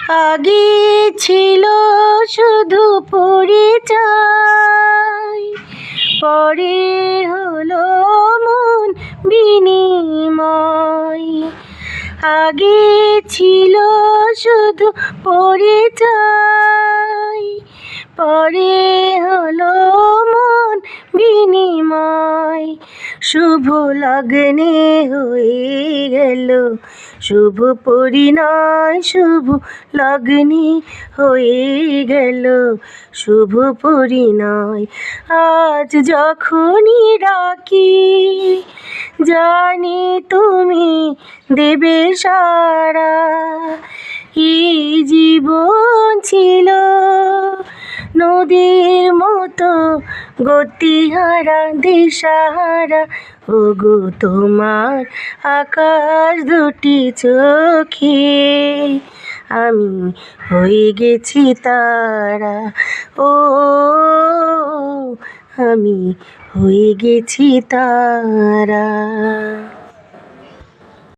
আগে ছিল শুধু পরিচয়, পরে হলো মন বিনিময়। আগে ছিল শুধু পরিচয়, পরে হলো মন বিনিময়। শুভ লগ্নে হয়ে গেল শুভ পরিণয়, শুভ লগ্নে হয়ে গেল শুভ পরিণয়। আজ যখনই ডাকি জানি তুমি দেবে সাড়া। এই জীবন ছিল নদীর মতো গতিহারা দিশাহারা, ওগো তোমার আকাশ দুটি চোখে আমি হয়ে গেছি তারা। ও আমি হয়ে গেছি তারা।